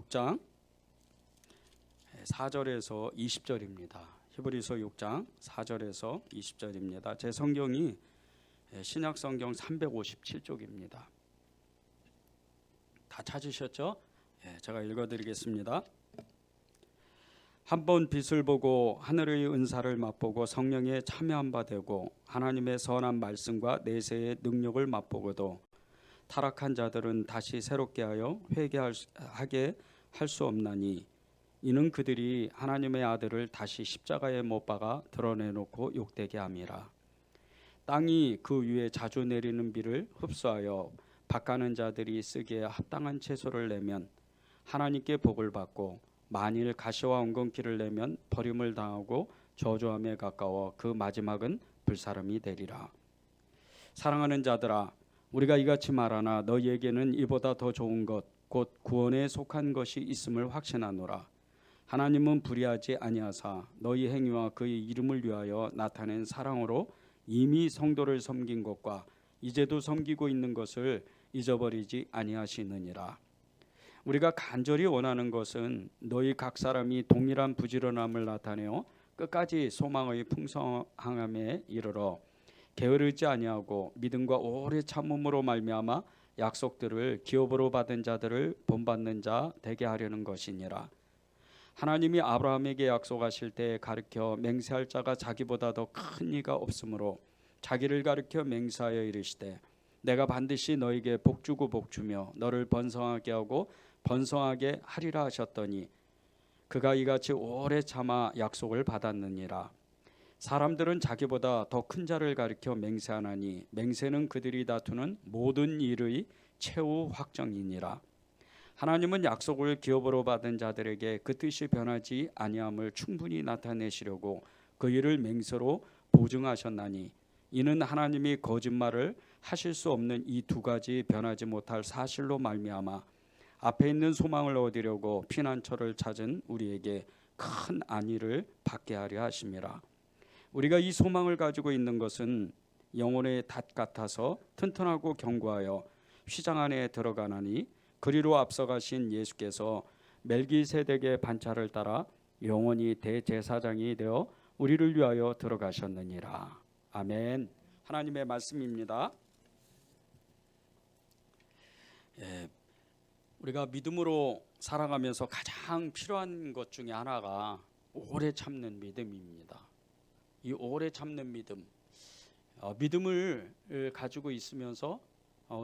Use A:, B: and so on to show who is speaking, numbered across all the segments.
A: 6장 4절에서 20절입니다. 히브리서 6장 4절에서 20절입니다. 제 성경이 신약 성경 357쪽입니다. 다 찾으셨죠? 제가 읽어드리겠습니다. 한번 빛을 보고 하늘의 은사를 맛보고 성령에 참여한 바 되고 하나님의 선한 말씀과 내세의 능력을 맛보고도 타락한 자들은 다시 새롭게 하여 회개하게 할 수 없나니 이는 그들이 하나님의 아들을 다시 십자가에 못 박아 드러내놓고 욕되게 함이라. 땅이 그 위에 자주 내리는 비를 흡수하여 밭가는 자들이 쓰기에 합당한 채소를 내면 하나님께 복을 받고 만일 가시와 엉겅퀴를 내면 버림을 당하고 저주함에 가까워 그 마지막은 불사름이 되리라. 사랑하는 자들아, 우리가 이같이 말하나 너희에게는 이보다 더 좋은 것 곧 구원에 속한 것이 있음을 확신하노라. 하나님은 불의하지 아니하사 너희 행위와 그의 이름을 위하여 나타낸 사랑으로 이미 성도를 섬긴 것과 이제도 섬기고 있는 것을 잊어버리지 아니하시느니라. 우리가 간절히 원하는 것은 너희 각 사람이 동일한 부지런함을 나타내어 끝까지 소망의 풍성함에 이르러 게으르지 아니하고 믿음과 오래 참음으로 말미암아 약속들을 기업으로 받은 자들을 본받는 자 되게 하려는 것이니라. 하나님이 아브라함에게 약속하실 때 가르쳐 맹세할 자가 자기보다 더 큰 이가 없으므로 자기를 가르쳐 맹세하여 이르시되 내가 반드시 너에게 복주고 복주며 너를 번성하게 하고 번성하게 하리라 하셨더니 그가 이같이 오래 참아 약속을 받았느니라. 사람들은 자기보다 더 큰 자를 가리켜 맹세하나니 맹세는 그들이 다투는 모든 일의 최후 확정이니라. 하나님은 약속을 기업으로 받은 자들에게 그 뜻이 변하지 아니함을 충분히 나타내시려고 그 일을 맹세로 보증하셨나니 이는 하나님이 거짓말을 하실 수 없는 이 두 가지 변하지 못할 사실로 말미암아 앞에 있는 소망을 얻으려고 피난처를 찾은 우리에게 큰 안위를 받게 하려 하심이라. 우리가 이 소망을 가지고 있는 것은 영혼의 닷 같아서 튼튼하고 견고하여 휘장 안에 들어가나니 그리로 앞서가신 예수께서 멜기세덱의 반차를 따라 영원히 대제사장이 되어 우리를 위하여 들어가셨느니라. 아멘. 하나님의 말씀입니다. 우리가 믿음으로 살아가면서 가장 필요한 것 중에 하나가 오래 참는 믿음입니다. 이 오래 참는 믿음, 믿음을 가지고 있으면서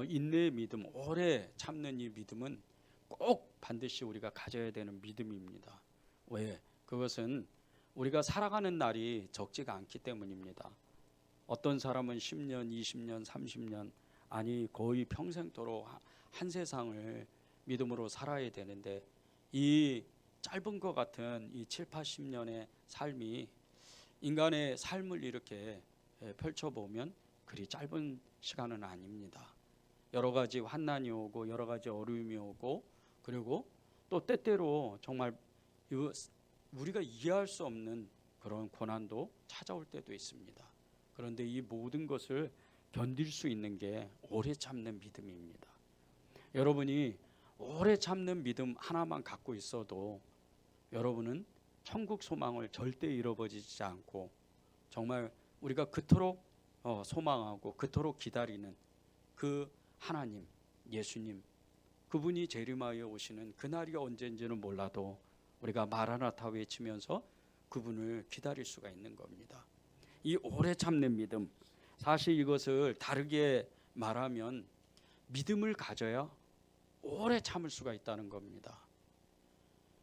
A: 인내의 믿음, 오래 참는 이 믿음은 꼭 반드시 우리가 가져야 되는 믿음입니다. 왜? 그것은 우리가 살아가는 날이 적지가 않기 때문입니다. 어떤 사람은 10년, 20년, 30년 아니 거의 평생도록 한 세상을 믿음으로 살아야 되는데 이 짧은 것 같은 이 7, 80년의 삶이 인간의 삶을 이렇게 펼쳐보면 그리 짧은 시간은 아닙니다. 여러 가지 환난이 오고 여러 가지 어려움이 오고 그리고 또 때때로 정말 우리가 이해할 수 없는 그런 고난도 찾아올 때도 있습니다. 그런데 이 모든 것을 견딜 수 있는 게 오래 참는 믿음입니다. 여러분이 오래 참는 믿음 하나만 갖고 있어도 여러분은 천국 소망을 절대 잃어버리지 않고 정말 우리가 그토록 소망하고 그토록 기다리는 그 하나님, 예수님, 그분이 재림하여 오시는 그날이 언제인지는 몰라도 우리가 마라나타 외치면서 그분을 기다릴 수가 있는 겁니다. 이 오래 참는 믿음, 사실 이것을 다르게 말하면 믿음을 가져야 오래 참을 수가 있다는 겁니다.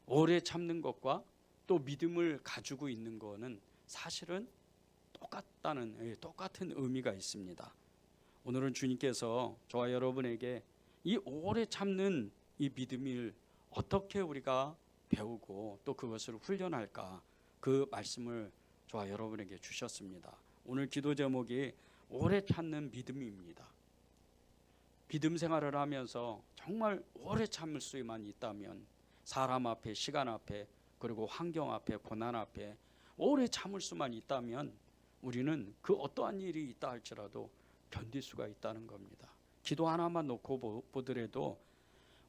A: 오래 참는 것과 또 믿음을 가지고 있는 것은 사실은 똑같은 의미가 있습니다. 오늘은 주님께서 저와 여러분에게 이 오래 참는 이 믿음을 어떻게 우리가 배우고 또 그것을 훈련할까 그 말씀을 저와 여러분에게 주셨습니다. 오늘 기도 제목이 오래 참는 믿음입니다. 믿음 생활을 하면서 정말 오래 참을 수만 있다면 사람 앞에, 시간 앞에, 그리고 환경 앞에, 고난 앞에 오래 참을 수만 있다면 우리는 그 어떠한 일이 있다 할지라도 견딜 수가 있다는 겁니다. 기도 하나만 놓고 보더라도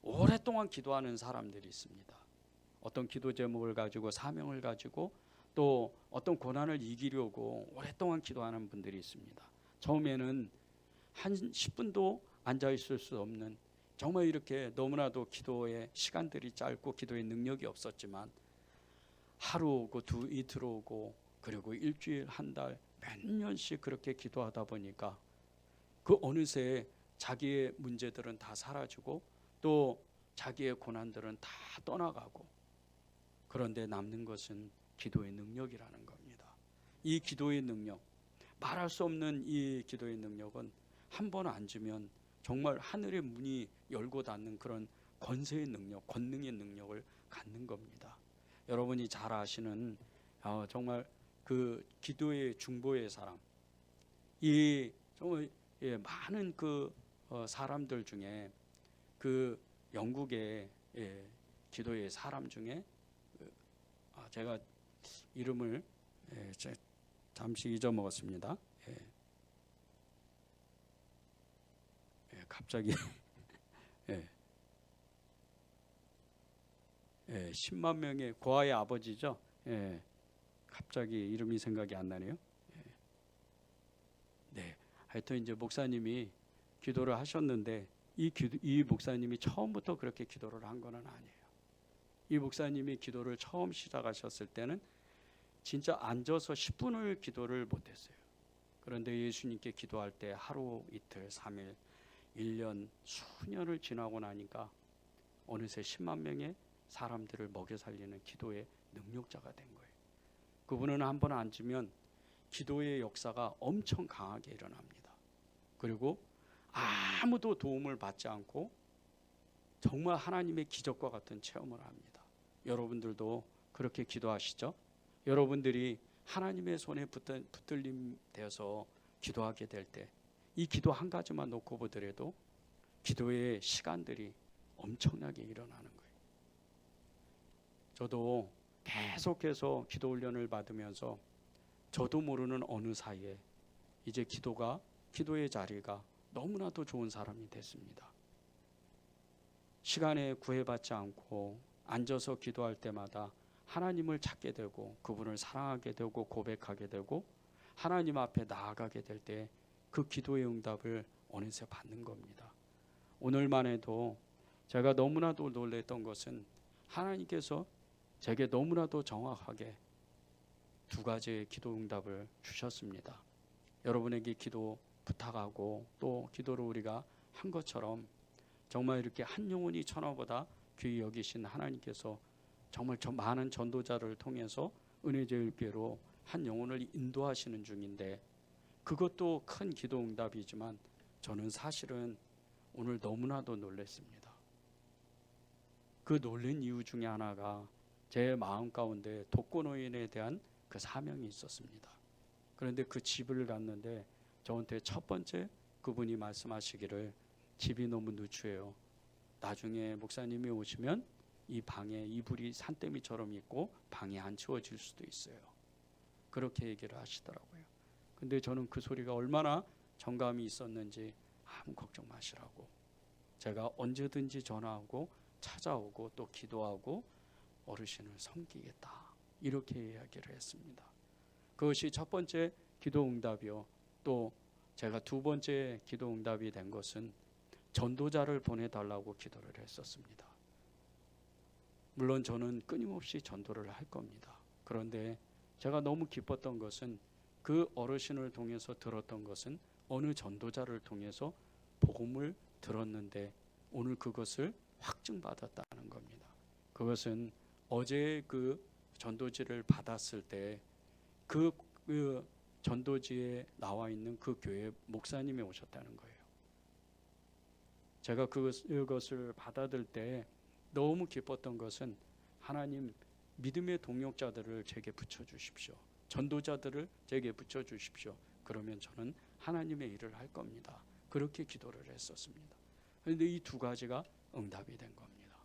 A: 오랫동안 기도하는 사람들이 있습니다. 어떤 기도 제목을 가지고 사명을 가지고 또 어떤 고난을 이기려고 오랫동안 기도하는 분들이 있습니다. 처음에는 한 10분도 앉아 있을 수 없는, 정말 이렇게 너무나도 기도의 시간들이 짧고 기도의 능력이 없었지만 하루 오고 이틀 오고 그리고 일주일, 한 달, 몇 년씩 그렇게 기도하다 보니까 그 어느새 자기의 문제들은 다 사라지고 또 자기의 고난들은 다 떠나가고, 그런데 남는 것은 기도의 능력이라는 겁니다. 이 기도의 능력, 말할 수 없는 이 기도의 능력은 한 번 앉으면 정말 하늘의 문이 열고 닫는 그런 권세의 능력, 권능의 능력을 갖는 겁니다. 여러분이 잘 아시는 정말 그 기도의 중보의 사람, 이 정말 많은 그 사람들 중에 그 영국의 기도의 사람 중에 제가 이름을 잠시 잊어먹었습니다. 갑자기 10만 명의 고아의 아버지죠. 갑자기 이름이 생각이 안 나네요. 네, 하여튼 이제 목사님이 기도를 하셨는데 이 목사님이 처음부터 그렇게 기도를 한 건 아니에요. 이 목사님이 기도를 처음 시작하셨을 때는 진짜 앉아서 10분을 기도를 못했어요. 그런데 예수님께 기도할 때 하루, 이틀, 3일, 1년, 수년을 지나고 나니까 어느새 10만 명의 사람들을 먹여 살리는 기도의 능력자가 된 거예요. 그분은 한 번 앉으면 기도의 역사가 엄청 강하게 일어납니다. 그리고 아무도 도움을 받지 않고 정말 하나님의 기적과 같은 체험을 합니다. 여러분들도 그렇게 기도하시죠? 여러분들이 하나님의 손에 붙들림 되어서 기도하게 될 때 이 기도 한 가지만 놓고 보더라도 기도의 시간들이 엄청나게 일어나는 거예요. 저도 계속해서 기도 훈련을 받으면서 저도 모르는 어느 사이에 이제 기도의 자리가 너무나도 좋은 사람이 됐습니다. 시간에 구애받지 않고 앉아서 기도할 때마다 하나님을 찾게 되고 그분을 사랑하게 되고 고백하게 되고 하나님 앞에 나아가게 될 때 그 기도의 응답을 어느새 받는 겁니다. 오늘만 해도 제가 너무나도 놀랐던 것은 하나님께서 제게 너무나도 정확하게 두 가지의 기도 응답을 주셨습니다. 여러분에게 기도 부탁하고 또 기도를 우리가 한 것처럼 정말 이렇게 한 영혼이 천하보다 귀히 여기신 하나님께서 정말 저 많은 전도자를 통해서 은혜제일교회로 한 영혼을 인도하시는 중인데, 그것도 큰 기도 응답이지만 저는 사실은 오늘 너무나도 놀랐습니다. 그 놀란 이유 중에 하나가 제 마음 가운데 독거노인에 대한 그 사명이 있었습니다. 그런데 그 집을 갔는데 저한테 첫 번째 그분이 말씀하시기를 집이 너무 누추해요. 나중에 목사님이 오시면 이 방에 이불이 산더미처럼 있고 방이 안 치워질 수도 있어요. 그렇게 얘기를 하시더라고요. 근데 저는 그 소리가 얼마나 정감이 있었는지 아무 걱정 마시라고, 제가 언제든지 전화하고 찾아오고 또 기도하고 어르신을 섬기겠다, 이렇게 이야기를 했습니다. 그것이 첫 번째 기도 응답이요. 또 제가 두 번째 기도 응답이 된 것은 전도자를 보내달라고 기도를 했었습니다. 물론 저는 끊임없이 전도를 할 겁니다. 그런데 제가 너무 기뻤던 것은 그 어르신을 통해서 들었던 것은 어느 전도자를 통해서 복음을 들었는데 오늘 그것을 확증받았다는 겁니다. 그것은 어제 그 전도지를 받았을 때 그 전도지에 나와 있는 그 교회 목사님이 오셨다는 거예요. 제가 그것을 받아들 때 너무 기뻤던 것은 하나님, 믿음의 동역자들을 제게 붙여주십시오. 전도자들을 제게 붙여주십시오. 그러면 저는 하나님의 일을 할 겁니다. 그렇게 기도를 했었습니다. 그런데 이 두 가지가 응답이 된 겁니다.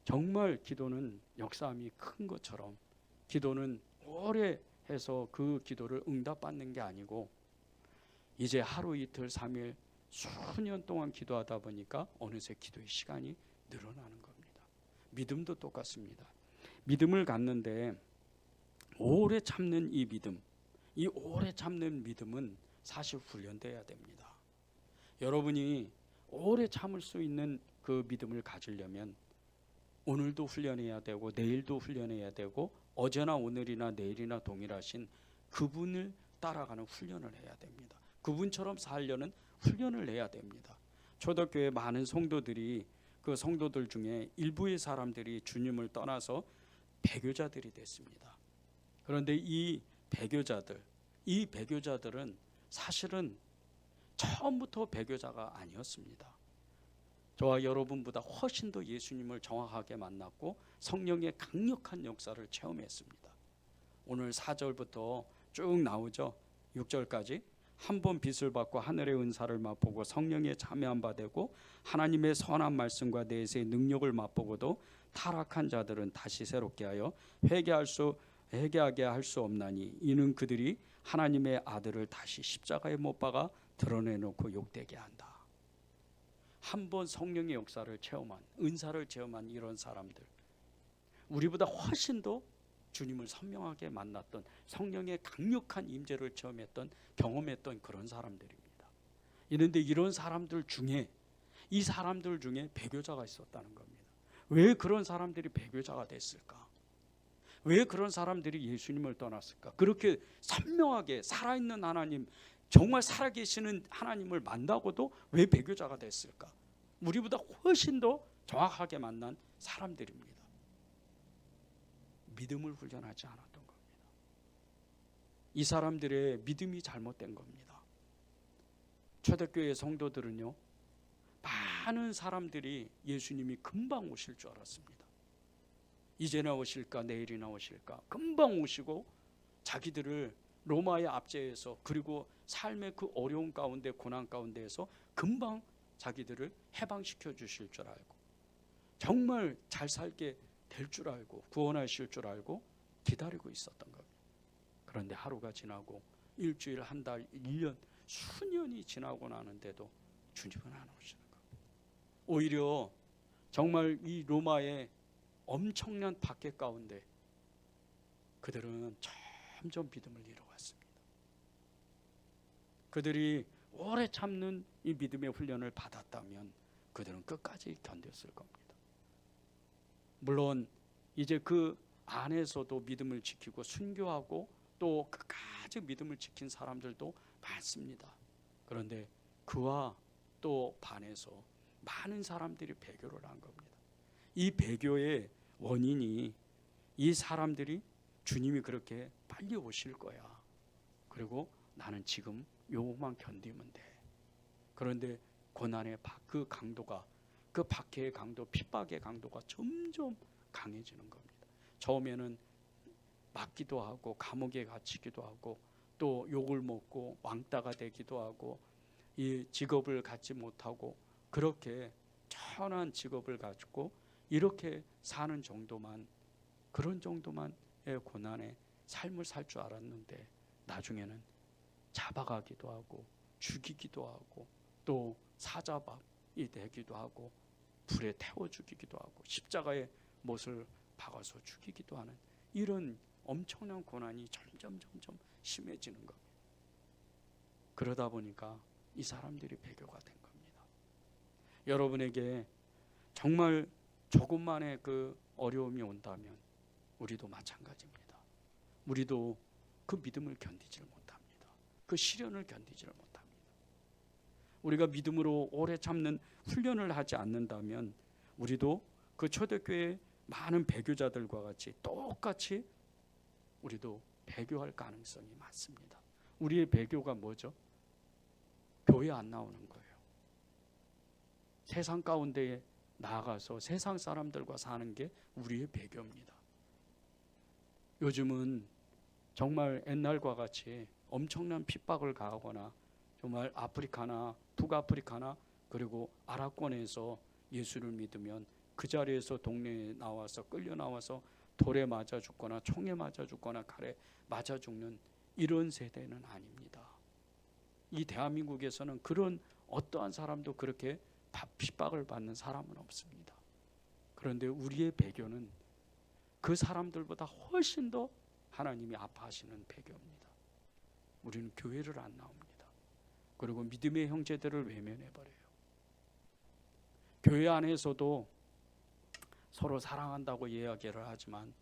A: 정말 기도는 역사함이 큰 것처럼 기도는 오래 해서 그 기도를 응답받는 게 아니고 이제 하루 이틀 3일 수년 동안 기도하다 보니까 어느새 기도의 시간이 늘어나는 겁니다. 믿음도 똑같습니다. 믿음을 갖는데 오래 참는 이 믿음, 이 오래 참는 믿음은 사실 훈련돼야 됩니다. 여러분이 오래 참을 수 있는 그 믿음을 가지려면 오늘도 훈련해야 되고 내일도 훈련해야 되고 어제나 오늘이나 내일이나 동일하신 그분을 따라가는 훈련을 해야 됩니다. 그분처럼 살려는 훈련을 해야 됩니다. 초대교회 많은 성도들이 그 성도들 중에 일부의 사람들이 주님을 떠나서 배교자들이 됐습니다. 그런데 이 배교자들은 사실은 처음부터 배교자가 아니었습니다. 저와 여러분보다 훨씬 더 예수님을 정확하게 만났고 성령의 강력한 역사를 체험했습니다. 오늘 4절부터 쭉 나오죠. 6절까지 한 번 빚을 받고 하늘의 은사를 맛보고 성령에 참여한 바 되고 하나님의 선한 말씀과 내세의 능력을 맛보고도 타락한 자들은 다시 새롭게 하여 회개하게 할 수 없나니 이는 그들이 하나님의 아들을 다시 십자가에 못 박아 드러내놓고 욕되게 한다. 한 번 성령의 역사를 체험한, 은사를 체험한 이런 사람들, 우리보다 훨씬 더 주님을 선명하게 만났던, 성령의 강력한 임재를 경험했던 그런 사람들입니다. 그런데 이런 사람들 중에, 이 사람들 중에 배교자가 있었다는 겁니다. 왜 그런 사람들이 배교자가 됐을까? 왜 그런 사람들이 예수님을 떠났을까? 그렇게 선명하게 살아있는 하나님, 정말 살아계시는 하나님을 만나고도 왜 배교자가 됐을까? 우리보다 훨씬 더 정확하게 만난 사람들입니다. 믿음을 훈련하지 않았던 겁니다. 이 사람들의 믿음이 잘못된 겁니다. 초대교회 성도들은요, 많은 사람들이 예수님이 금방 오실 줄 알았습니다. 이제나 오실까 내일이나 오실까, 금방 오시고 자기들을 로마의 압제에서, 그리고 삶의 그 어려운 가운데, 고난 가운데에서 금방 자기들을 해방시켜 주실 줄 알고, 정말 잘 살게 될 줄 알고, 구원하실 줄 알고 기다리고 있었던 겁니다. 그런데 하루가 지나고 일주일, 한 달, 1년, 수년이 지나고 나는데도 주님은 안 오시는 겁니다. 오히려 정말 이 로마의 엄청난 박해 가운데 그들은 점점 믿음을 잃어갔습니다. 그들이 오래 참는 이 믿음의 훈련을 받았다면 그들은 끝까지 견뎠을 겁니다. 물론 이제 그 안에서도 믿음을 지키고 순교하고 또 끝까지 믿음을 지킨 사람들도 많습니다. 그런데 그와 또 반해서 많은 사람들이 배교를 한 겁니다. 이 배교의 원인이 이 사람들이 주님이 그렇게 빨리 오실 거야, 그리고 나는 지금 요것만 견디면 돼. 그런데 고난의 그 강도가, 그 박해의 강도, 핍박의 강도가 점점 강해지는 겁니다. 처음에는 맞기도 하고 감옥에 갇히기도 하고 또 욕을 먹고 왕따가 되기도 하고 이 직업을 갖지 못하고 그렇게 천한 직업을 가지고 이렇게 사는 정도만, 그런 정도만의 고난의 삶을 살 줄 알았는데 나중에는 잡아가기도 하고 죽이기도 하고 또 사자밥이 되기도 하고 불에 태워 죽이기도 하고 십자가에 못을 박아서 죽이기도 하는 이런 엄청난 고난이 점점 심해지는 겁니다. 그러다 보니까 이 사람들이 배교가 된 겁니다. 여러분에게 정말 조금만의 그 어려움이 온다면 우리도 마찬가지입니다. 우리도 그 믿음을 견디지를 못합니다. 그 시련을 견디지를 못합니다. 우리가 믿음으로 오래 참는 훈련을 하지 않는다면 우리도 그 초대교회 많은 배교자들과 같이 똑같이 우리도 배교할 가능성이 많습니다. 우리의 배교가 뭐죠? 교회 안 나오는 거예요. 세상 가운데에 나아가서 세상 사람들과 사는 게 우리의 배교입니다. 요즘은 정말 옛날과 같이 엄청난 핍박을 가하거나 정말 아프리카나 북아프리카나 그리고 아랍권에서 예수를 믿으면 그 자리에서 동네에 나와서 끌려 나와서 돌에 맞아 죽거나 총에 맞아 죽거나 칼에 맞아 죽는 이런 세대는 아닙니다. 이 대한민국에서는 그런 어떠한 사람도 그렇게 핍박을 받는 사람은 없습니다. 그런데 우리의 배교는 그 사람들보다 훨씬 더 하나님이 아파하시는 배교입니다. 우리는 교회를 안 나옵니다. 그리고 믿음의 형제들을 외면해버려요. 교회 안에서도 서로 사랑한다고 이야기를 하지만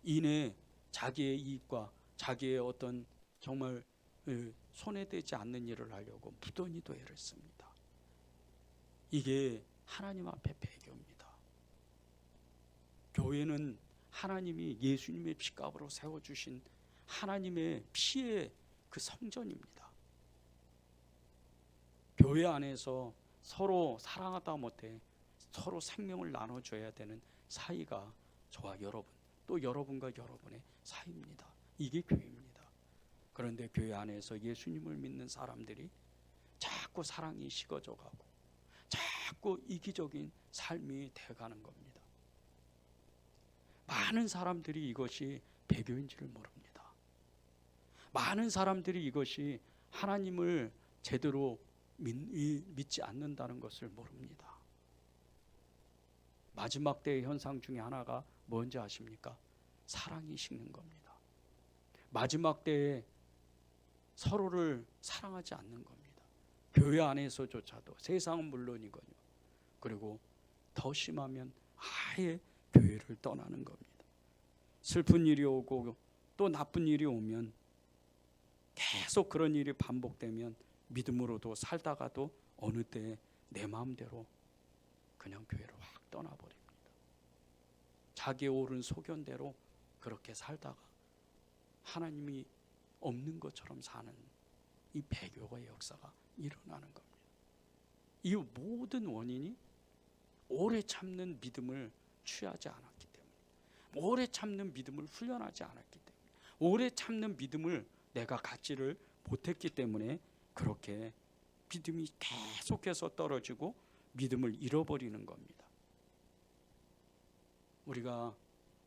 A: 이내 자기의 이익과 자기의 어떤 정말 손해되지 않는 일을 하려고 무던히도 애를 씁니다. 이게 하나님 앞에 배교입니다. 교회는 하나님이 예수님의 피값으로 세워주신 하나님의 피의 그 성전입니다. 교회 안에서 서로 사랑하다 못해 서로 생명을 나눠줘야 되는 사이가 저와 여러분, 또 여러분과 여러분의 사이입니다. 이게 교회입니다. 그런데 교회 안에서 예수님을 믿는 사람들이 자꾸 사랑이 식어져 가고 자꾸 이기적인 삶이 돼가는 겁니다. 많은 사람들이 이것이 배교인지를 모릅니다. 많은 사람들이 이것이 하나님을 제대로 믿지 않는다는 것을 모릅니다. 마지막 때의 현상 중에 하나가 뭔지 아십니까? 사랑이 식는 겁니다. 마지막 때에 서로를 사랑하지 않는 겁니다. 교회 안에서조차도, 세상은 물론이거든요. 그리고 더 심하면 아예 교회를 떠나는 겁니다. 슬픈 일이 오고 또 나쁜 일이 오면 계속 그런 일이 반복되면 믿음으로도 살다가도 어느 때에 내 마음대로 그냥 교회를 확 떠나버립니다. 자기의 옳은 소견대로 그렇게 살다가 하나님이 없는 것처럼 사는 이 배교의 역사가 일어나는 겁니다. 이 모든 원인이 오래 참는 믿음을 취하지 않았기 때문에, 오래 참는 믿음을 훈련하지 않았기 때문에, 오래 참는 믿음을 내가 갖지를 못했기 때문에 그렇게 믿음이 계속해서 떨어지고 믿음을 잃어버리는 겁니다. 우리가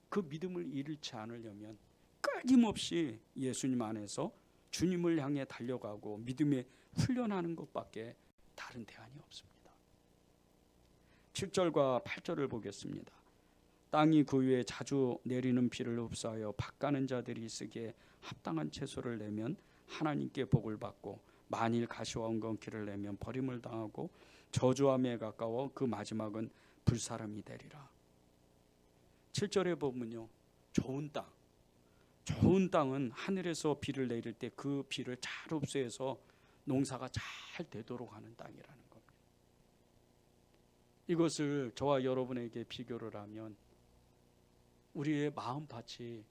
A: 그 믿음을 잃지 않으려면 끊임없이 예수님 안에서 주님을 향해 달려가고 믿음에 훈련하는 것밖에 다른 대안이 없습니다. 7절과 8절을 보겠습니다. 땅이 그 위에 자주 내리는 비를 흡수하여 밭가는 자들이 쓰기에 합당한 채소를 내면 하나님께 복을 받고, 만일 가시와 엉겅퀴를 내면 버림을 당하고 저주함에 가까워 그 마지막은 불사람이 되리라. 7절에 보면요, 좋은 땅은 하늘에서 비를 내릴 때 그 비를 잘 흡수해서 농사가 잘 되도록 하는 땅이라는 겁니다. 이것을 저와 여러분에게 비교를 하면 우리의 마음밭이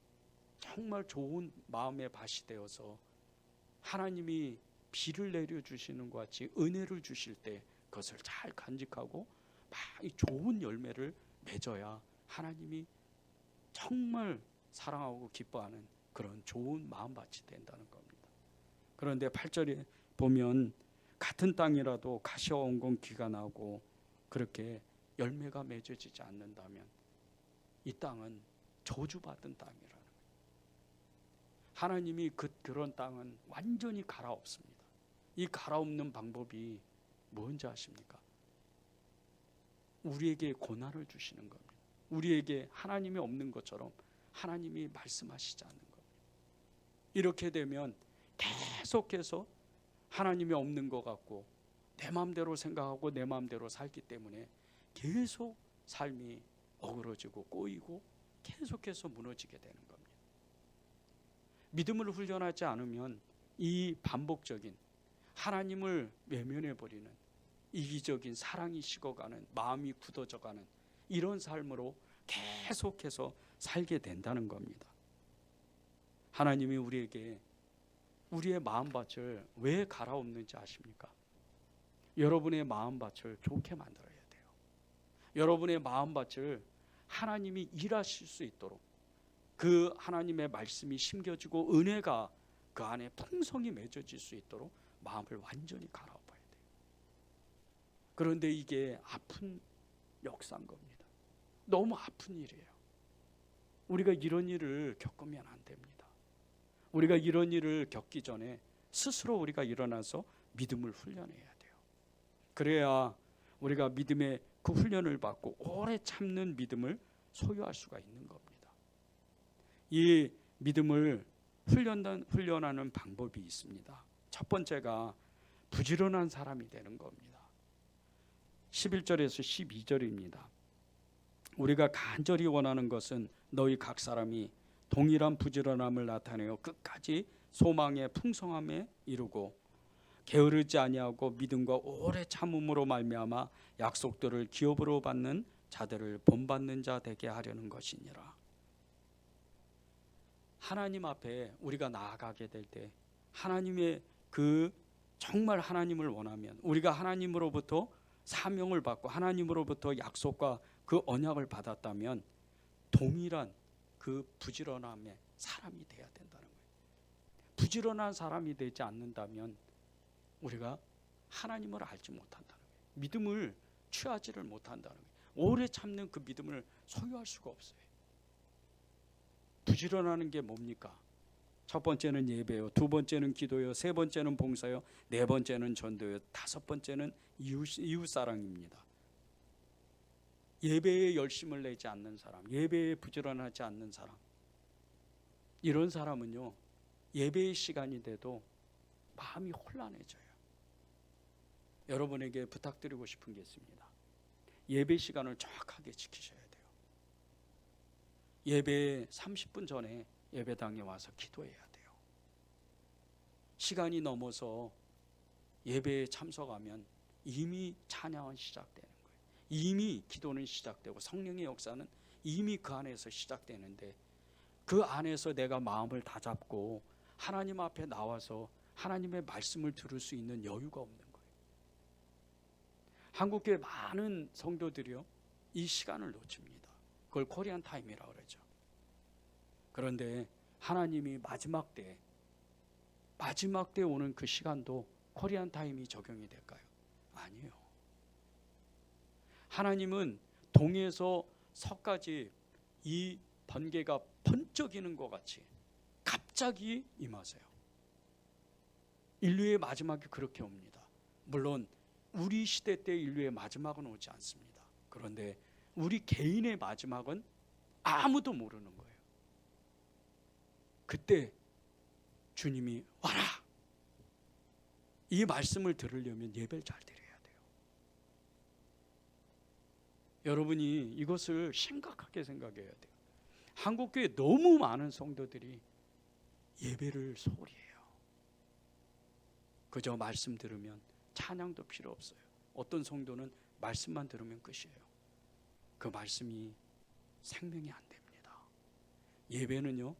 A: 정말 좋은 마음의 밭이 되어서 하나님이 비를 내려주시는 것 같이 은혜를 주실 때 그것을 잘 간직하고 막 좋은 열매를 맺어야 하나님이 정말 사랑하고 기뻐하는 그런 좋은 마음밭이 된다는 겁니다. 그런데 8절에 보면 같은 땅이라도 가시와 엉겅퀴가 나고 그렇게 열매가 맺어지지 않는다면 이 땅은 저주받은 땅이라는 거예요. 하나님이 그런 땅은 완전히 갈아엎습니다. 이 갈아엎는 방법이 뭔지 아십니까? 우리에게 고난을 주시는 겁니다. 우리에게 하나님이 없는 것처럼 하나님이 말씀하시지 않는 겁니다. 이렇게 되면 계속해서 하나님이 없는 것 같고 내 마음대로 생각하고 내 마음대로 살기 때문에 계속 삶이 어그러지고 꼬이고 계속해서 무너지게 되는 겁니다. 믿음을 훈련하지 않으면 이 반복적인 하나님을 외면해버리는 이기적인 사랑이 식어가는, 마음이 굳어져가는 이런 삶으로 계속해서 살게 된다는 겁니다. 하나님이 우리에게 우리의 마음밭을 왜 갈아엎는지 아십니까? 여러분의 마음밭을 좋게 만들어야 돼요. 여러분의 마음밭을 하나님이 일하실 수 있도록 그 하나님의 말씀이 심겨지고 은혜가 그 안에 풍성히 맺어질 수 있도록 마음을 완전히 갈아엎어야 돼요. 그런데 이게 아픈 역사인 겁니다. 너무 아픈 일이에요. 우리가 이런 일을 겪으면 안 됩니다. 우리가 이런 일을 겪기 전에 스스로 우리가 일어나서 믿음을 훈련해야 돼요. 그래야 우리가 믿음의 그 훈련을 받고 오래 참는 믿음을 소유할 수가 있는 겁니다. 이 믿음을 훈련하는 방법이 있습니다. 첫 번째가 부지런한 사람이 되는 겁니다. 11절에서 12절입니다. 우리가 간절히 원하는 것은 너희 각 사람이 동일한 부지런함을 나타내어 끝까지 소망의 풍성함에 이르고 게으르지 아니하고 믿음과 오래 참음으로 말미암아 약속들을 기업으로 받는 자들을 본받는 자 되게 하려는 것이니라. 하나님 앞에 우리가 나아가게 될 때 하나님의 그 정말 하나님을 원하면, 우리가 하나님으로부터 사명을 받고 하나님으로부터 약속과 그 언약을 받았다면 동일한 그 부지런함의 사람이 돼야 된다는 거예요. 부지런한 사람이 되지 않는다면 우리가 하나님을 알지 못한다는 거예요. 믿음을 취하지를 못한다는 거예요. 오래 참는 그 믿음을 소유할 수가 없어요. 부지런하는 게 뭡니까? 첫 번째는 예배요, 두 번째는 기도요, 세 번째는 봉사요, 네 번째는 전도요, 다섯 번째는 이웃사랑입니다. 예배에 열심을 내지 않는 사람, 예배에 부지런하지 않는 사람, 이런 사람은요 예배의 시간이 돼도 마음이 혼란해져요. 여러분에게 부탁드리고 싶은 게 있습니다. 예배 시간을 정확하게 지키셔야 돼요. 예배 30분 전에 예배당에 와서 기도해야 돼요. 시간이 넘어서 예배에 참석하면 이미 찬양은 시작되는 거예요. 이미 기도는 시작되고 성령의 역사는 이미 그 안에서 시작되는데, 그 안에서 내가 마음을 다잡고 하나님 앞에 나와서 하나님의 말씀을 들을 수 있는 여유가 없는 거예요. 한국교회 많은 성도들이요 이 시간을 놓칩니다. 그걸 코리안 타임이라고 그러죠. 그런데 하나님이 마지막 때 오는 그 시간도 코리안 타임이 적용이 될까요? 아니에요. 하나님은 동에서 서까지 이 번개가 번쩍이는 것 같이 갑자기 임하세요. 인류의 마지막이 그렇게 옵니다. 물론 우리 시대 때 인류의 마지막은 오지 않습니다. 그런데 우리 개인의 마지막은 아무도 모르는 거예요. 그때 주님이 와라, 이 말씀을 들으려면 예배를 잘 드려야 돼요. 여러분이 이것을 심각하게 생각해야 돼요. 한국교회 너무 많은 성도들이 예배를 소홀히 해요. 그저 말씀 들으면 찬양도 필요 없어요. 어떤 성도는 말씀만 들으면 끝이에요. 그 말씀이 생명이 안 됩니다. 예배는요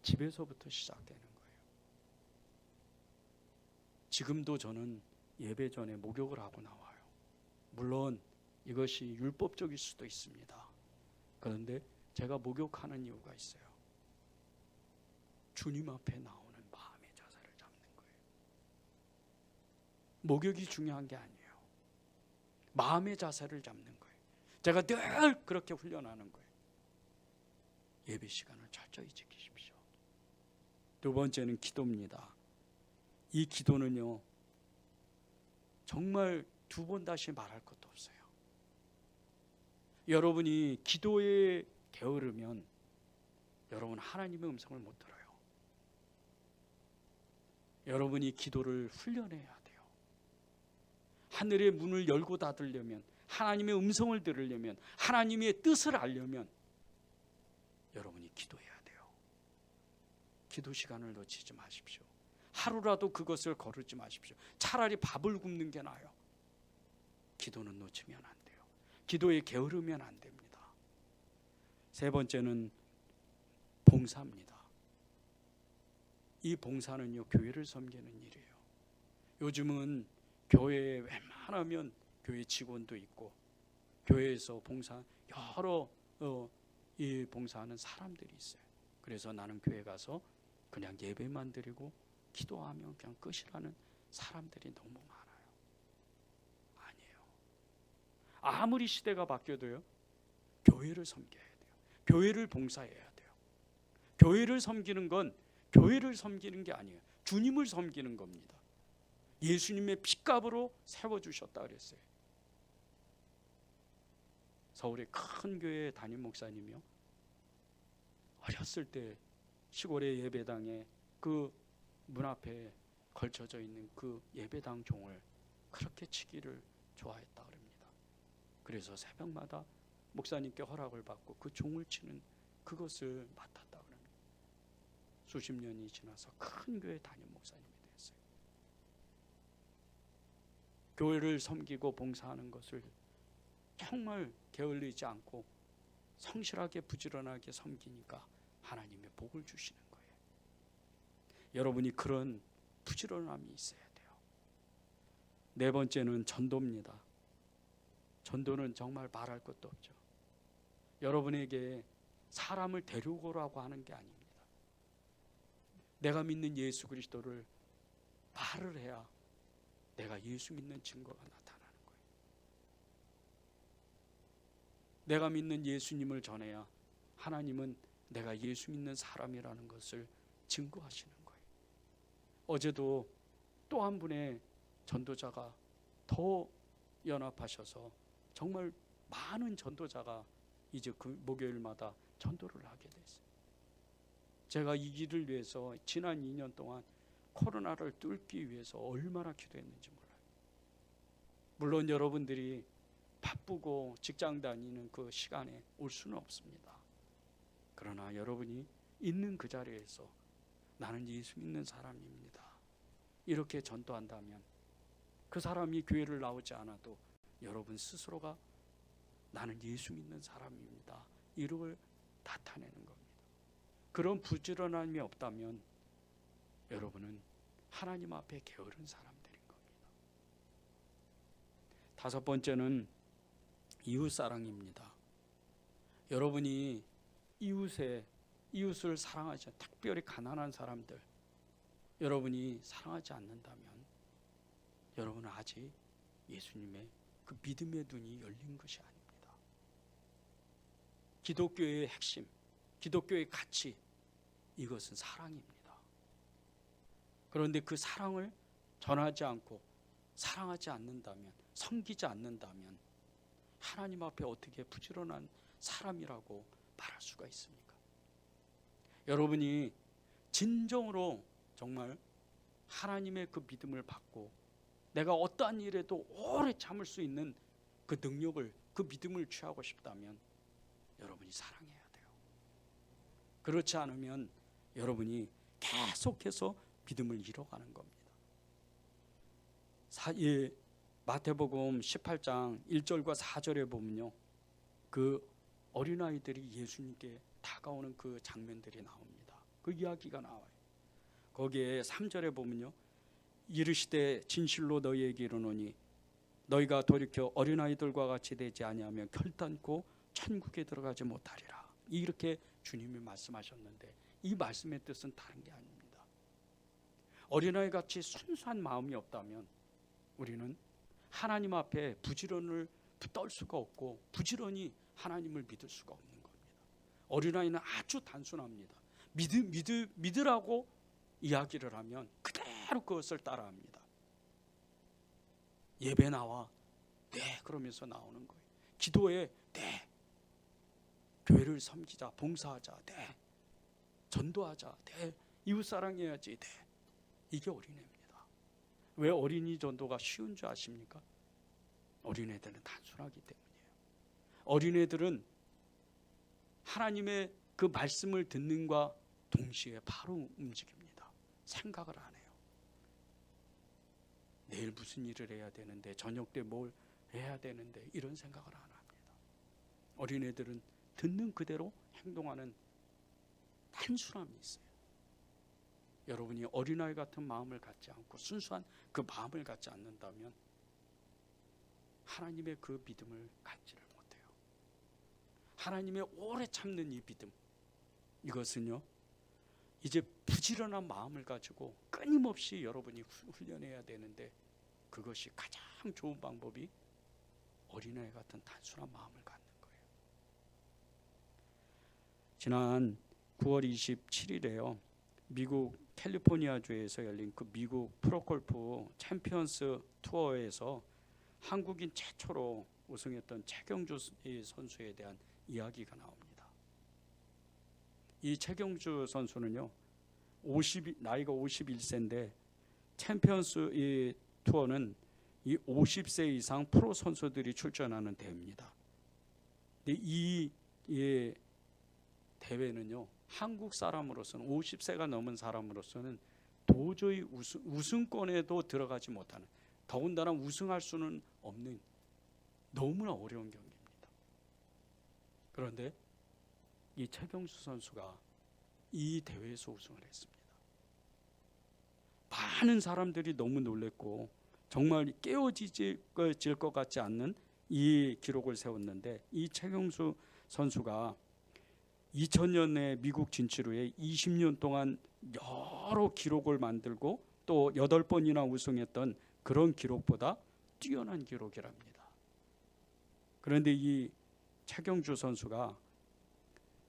A: 집에서부터 시작되는 거예요. 지금도 저는 예배 전에 목욕을 하고 나와요. 물론 이것이 율법적일 수도 있습니다. 그런데 제가 목욕하는 이유가 있어요. 주님 앞에 나오는 마음의 자세를 잡는 거예요. 목욕이 중요한 게 아니에요. 마음의 자세를 잡는 거예요. 제가 늘 그렇게 훈련하는 거예요. 예배 시간을 철저히 지키십시오. 두 번째는 기도입니다. 이 기도는요 정말 두 번 다시 말할 것도 없어요. 여러분이 기도에 게으르면 여러분 하나님의 음성을 못 들어요. 여러분이 기도를 훈련해야 돼요. 하늘의 문을 열고 닫으려면, 하나님의 음성을 들으려면, 하나님의 뜻을 알려면 여러분이 기도해야 돼요. 기도 시간을 놓치지 마십시오. 하루라도 그것을 거르지 마십시오. 차라리 밥을 굶는 게 나아요. 기도는 놓치면 안 돼요. 기도에 게으르면 안 됩니다. 세 번째는 봉사입니다. 이 봉사는요 교회를 섬기는 일이에요. 요즘은 교회에 웬만하면 교회 직원도 있고 교회에서 봉사 여러 이 봉사하는 사람들이 있어요. 그래서 나는 교회 가서 그냥 예배만 드리고 기도하면 그냥 끝이라는 사람들이 너무 많아요. 아니에요. 아무리 시대가 바뀌어도요 교회를 섬겨야 돼요. 교회를 봉사해야 돼요. 교회를 섬기는 건 교회를 섬기는 게 아니에요. 주님을 섬기는 겁니다. 예수님의 핏값으로 세워주셨다 그랬어요. 서울의 큰 교회 담임 목사님이요, 어렸을 때 시골의 예배당에 그 문 앞에 걸쳐져 있는 그 예배당 종을 그렇게 치기를 좋아했다 그럽니다. 그래서 새벽마다 목사님께 허락을 받고 그 종을 치는 그것을 맡았다 그럽니다. 수십 년이 지나서 큰 교회 담임 목사님이 됐어요. 교회를 섬기고 봉사하는 것을 정말 게을리지 않고 성실하게 부지런하게 섬기니까 하나님의 복을 주시는 거예요. 여러분이 그런 부지런함이 있어야 돼요. 네 번째는 전도입니다. 전도는 정말 말할 것도 없죠. 여러분에게 사람을 데려오라고 하는 게 아닙니다. 내가 믿는 예수 그리스도를 말을 해야 내가 예수 믿는 증거가 나타나는 거예요. 내가 믿는 예수님을 전해야 하나님은 내가 예수 믿는 사람이라는 것을 증거하시는 거예요. 어제도 또 한 분의 전도자가 더 연합하셔서 정말 많은 전도자가 이제 그 목요일마다 전도를 하게 됐어요. 제가 이 길을 위해서 지난 2년 동안 코로나를 뚫기 위해서 얼마나 기도했는지 몰라요. 물론 여러분들이 바쁘고 직장 다니는 그 시간에 올 수는 없습니다. 그러나 여러분이 있는 그 자리에서 나는 예수 믿는 사람입니다, 이렇게 전도한다면 그 사람이 교회를 나오지 않아도 여러분 스스로가 나는 예수 믿는 사람입니다, 이걸 나타내는 겁니다. 그런 부지런함이 없다면 여러분은 하나님 앞에 게으른 사람들인 겁니다. 다섯 번째는 이웃사랑입니다. 여러분이 이웃을 사랑하지, 특별히 가난한 사람들 여러분이 사랑하지 않는다면 여러분은 아직 예수님의 그 믿음의 눈이 열린 것이 아닙니다. 기독교의 핵심, 기독교의 가치, 이것은 사랑입니다. 그런데 그 사랑을 전하지 않고 사랑하지 않는다면, 섬기지 않는다면 하나님 앞에 어떻게 부지런한 사람이라고 말할 수가 있습니까? 여러분이 진정으로 정말 하나님의 그 믿음을 받고 내가 어떠한 일에도 오래 참을 수 있는 그 능력을, 그 믿음을 취하고 싶다면 여러분이 사랑해야 돼요. 그렇지 않으면 여러분이 계속해서 믿음을 잃어가는 겁니다. 마태복음 18장 1절과 4절에 보면요, 그 어린아이들이 예수님께 다가오는 그 장면들이 나옵니다. 그 이야기가 나와요. 거기에 3절에 보면요, 이르시되 진실로 너희에게 이르노니 너희가 돌이켜 어린아이들과 같이 되지 아니하면 결단코 천국에 들어가지 못하리라, 이렇게 주님이 말씀하셨는데 이 말씀의 뜻은 다른 게 아닙니다. 어린아이같이 순수한 마음이 없다면 우리는 하나님 앞에 부지런을 붙들 수가 없고 부지런히 하나님을 믿을 수가 없는 겁니다. 어린아이는 아주 단순합니다. 믿으라고 이야기를 하면 그대로 그것을 따라합니다. 예배 나와, 네, 그러면서 나오는 거예요. 기도에, 네, 교회를 섬기자, 봉사하자, 네, 전도하자, 네, 이웃 사랑해야지, 네, 이게 어린애입니다. 왜 어린이 전도가 쉬운 줄 아십니까? 어린애들은 단순하기 때문이에요. 어린애들은 하나님의 그 말씀을 듣는과 동시에 바로 움직입니다. 생각을 안 해요. 내일 무슨 일을 해야 되는데, 저녁 때 뭘 해야 되는데, 이런 생각을 안 합니다. 어린애들은 듣는 그대로 행동하는 단순함이 있어요. 여러분이 어린아이 같은 마음을 갖지 않고 순수한 그 마음을 갖지 않는다면 하나님의 그 믿음을 갖지를 못해요. 하나님의 오래 참는 이 믿음, 이것은요, 이제 부지런한 마음을 가지고 끊임없이 여러분이 훈련해야 되는데, 그것이 가장 좋은 방법이 어린아이 같은 단순한 마음을 갖는 거예요. 지난 9월 27일에요 미국 캘리포니아주에서 열린 그 미국 프로골프 챔피언스 투어에서 한국인 최초로 우승했던 최경주 선수에 대한 이야기가 나옵니다. 이 최경주 선수는요, 나이가 51세인데 챔피언스 이 투어는 이 50세 이상 프로 선수들이 출전하는 대회입니다. 근데 이 대회는요, 한국 사람으로서는 50세가 넘은 사람으로서는 도저히 우승권에도 들어가지 못하는, 더군다나 우승할 수는 없는 너무나 어려운 경기입니다. 그런데 이 최경수 선수가 이 대회에서 우승을 했습니다. 많은 사람들이 너무 놀랬고 정말 깨어질 것 같지 않는 이 기록을 세웠는데, 이 최경수 선수가 2000년에 미국 진출 후에 20년 동안 여러 기록을 만들고 또 8번이나 우승했던 그런 기록보다 뛰어난 기록이랍니다. 그런데 이 최경주 선수가